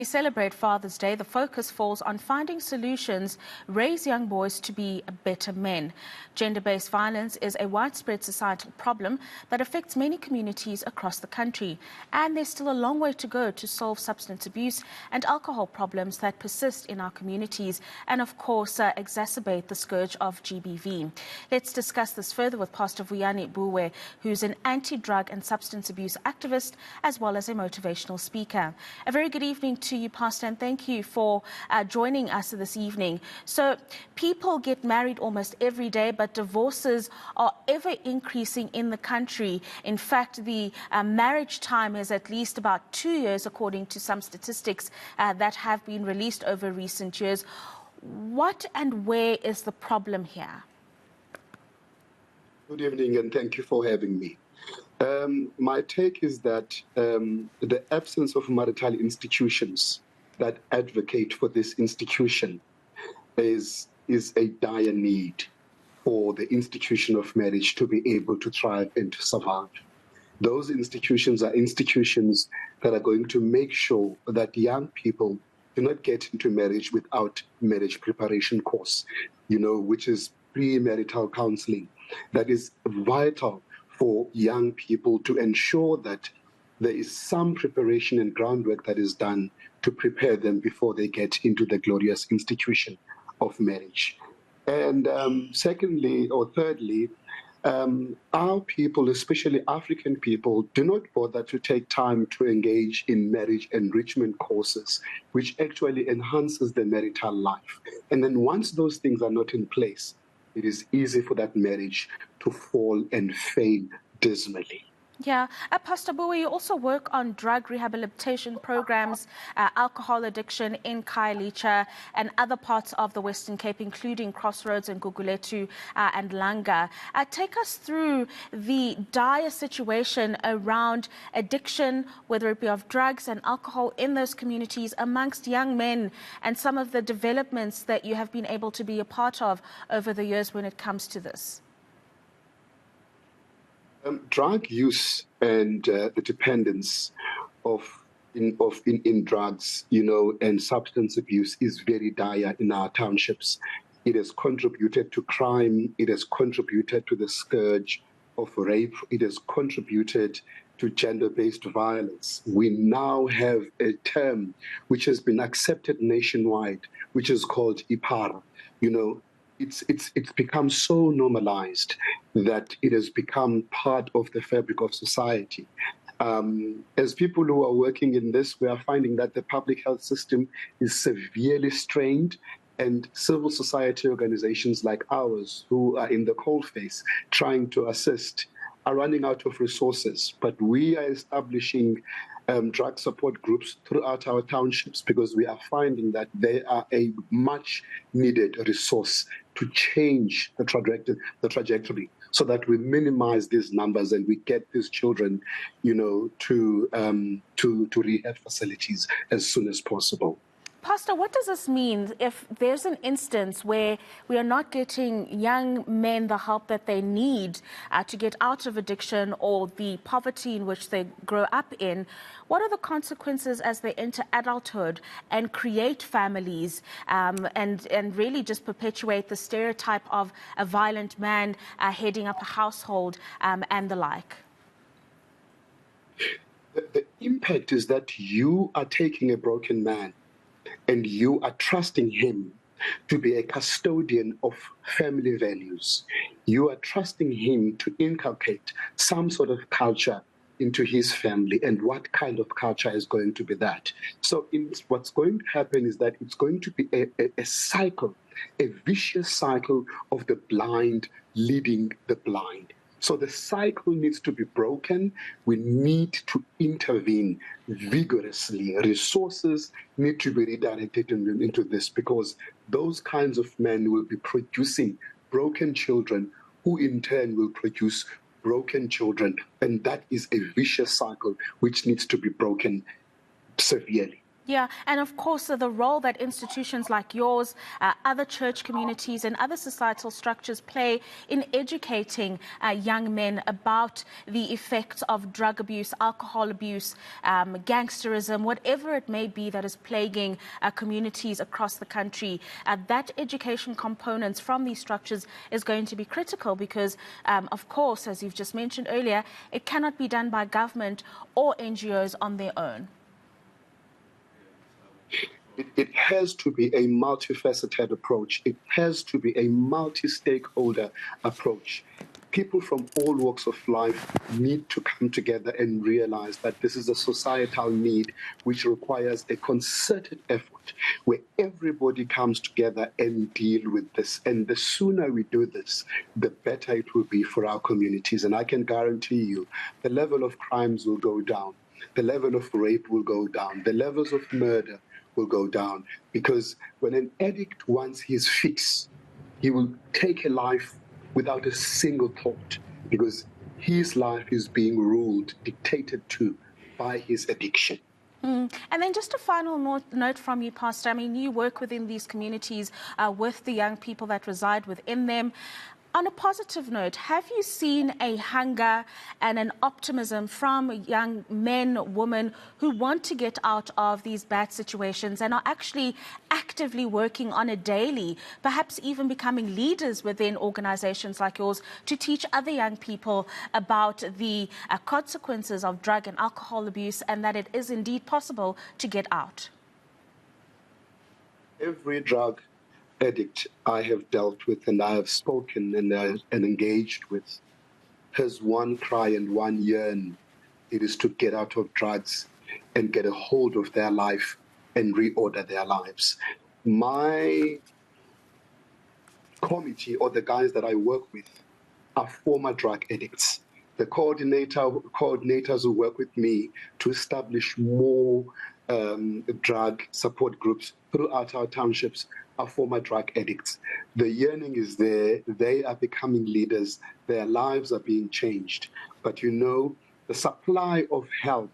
We celebrate Father's Day, the focus falls on finding solutions, raise young boys to be better men. Gender-based violence is a widespread societal problem that affects many communities across the country. And there's still a long way to go to solve substance abuse and alcohol problems that persist in our communities and, of course, exacerbate the scourge of GBV. Let's discuss this further with Pastor Vuyani Buwe, who's an anti-drug and substance abuse activist as well as a motivational speaker. A very good evening to you, Pastor, and thank you for joining us this evening. So people get married almost every day, but divorces are ever increasing in the country. In fact, the marriage time is at least about 2 years, according to some statistics that have been released over recent years. What and where is the problem here? Good evening, and thank you for having me. My take is that the absence of marital institutions that advocate for this institution is a dire need for the institution of marriage to be able to thrive and to survive. Those institutions are institutions that are going to make sure that young people do not get into marriage without marriage preparation course, which is premarital counseling. That is vital for young people to ensure that there is some preparation and groundwork that is done to prepare them before they get into the glorious institution of marriage. And secondly, or thirdly, our people, especially African people, do not bother to take time to engage in marriage enrichment courses, which actually enhances the marital life. And then once those things are not in place, it is easy for that marriage to fall and fail dismally. Yeah. Pastor Buwe, you also work on drug rehabilitation programs, alcohol addiction in Khayelitsha and other parts of the Western Cape, including Crossroads and Gugulethu and Langa. Take us through the dire situation around addiction, whether it be of drugs and alcohol in those communities amongst young men, and some of the developments that you have been able to be a part of over the years when it comes to this. Drug use and the dependence in drugs, and substance abuse is very dire in our townships. It has contributed to crime. It has contributed to the scourge of rape. It has contributed to gender-based violence. We now have a term which has been accepted nationwide, which is called IPARA. It's become so normalized that it has become part of the fabric of society. As people who are working in this, we are finding that the public health system is severely strained, and civil society organizations like ours, who are in the coalface trying to assist, are running out of resources. But we are establishing drug support groups throughout our townships because we are finding that they are a much needed resource to change the trajectory so that we minimize these numbers and we get these children, to rehab facilities as soon as possible. Pastor, what does this mean if there's an instance where we are not getting young men the help that they need to get out of addiction or the poverty in which they grow up in? What are the consequences as they enter adulthood and create families and really just perpetuate the stereotype of a violent man heading up a household and the like? The impact is that you are taking a broken man and you are trusting him to be a custodian of family values. You are trusting him to inculcate some sort of culture into his family, and what kind of culture is going to be that. So what's going to happen is that it's going to be a cycle, a vicious cycle of the blind leading the blind. So the cycle needs to be broken. We need to intervene vigorously. Resources need to be redirected into this because those kinds of men will be producing broken children who in turn will produce broken children. And that is a vicious cycle which needs to be broken severely. Yeah, and of course, the role that institutions like yours, other church communities and other societal structures play in educating young men about the effects of drug abuse, alcohol abuse, gangsterism, whatever it may be that is plaguing communities across the country. That education components from these structures is going to be critical because, of course, as you've just mentioned earlier, it cannot be done by government or NGOs on their own. It has to be a multifaceted approach. It has to be a multi-stakeholder approach. People from all walks of life need to come together and realize that this is a societal need which requires a concerted effort where everybody comes together and deal with this. And the sooner we do this, the better it will be for our communities. And I can guarantee you the level of crimes will go down. The level of rape will go down. The levels of murder will go down, because when an addict wants his fix, he will take a life without a single thought, because his life is being ruled, dictated to by his addiction. And then just a final note from you, Pastor. I mean, you work within these communities with the young people that reside within them. On a positive note, have you seen a hunger and an optimism from young men, women who want to get out of these bad situations and are actually actively working on a daily, perhaps even becoming leaders within organizations like yours to teach other young people about the consequences of drug and alcohol abuse and that it is indeed possible to get out? Every drug addict I have dealt with and I have spoken and engaged with has one cry and one yearn. It is to get out of drugs and get a hold of their life and reorder their lives. My committee, or the guys that I work with, are former drug addicts. The coordinators who work with me to establish more drug support groups throughout our townships are former drug addicts. The yearning is there. They are becoming leaders. Their lives are being changed. But you know, the supply of help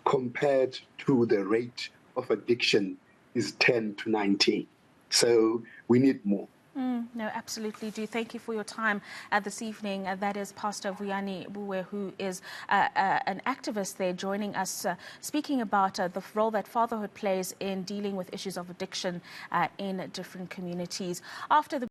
compared to the rate of addiction is 10 to 19. So we need more. No, absolutely do. Thank you for your time this evening. That is Pastor Vuyani Buwe, who is an activist there, joining us, speaking about the role that fatherhood plays in dealing with issues of addiction in different communities. After the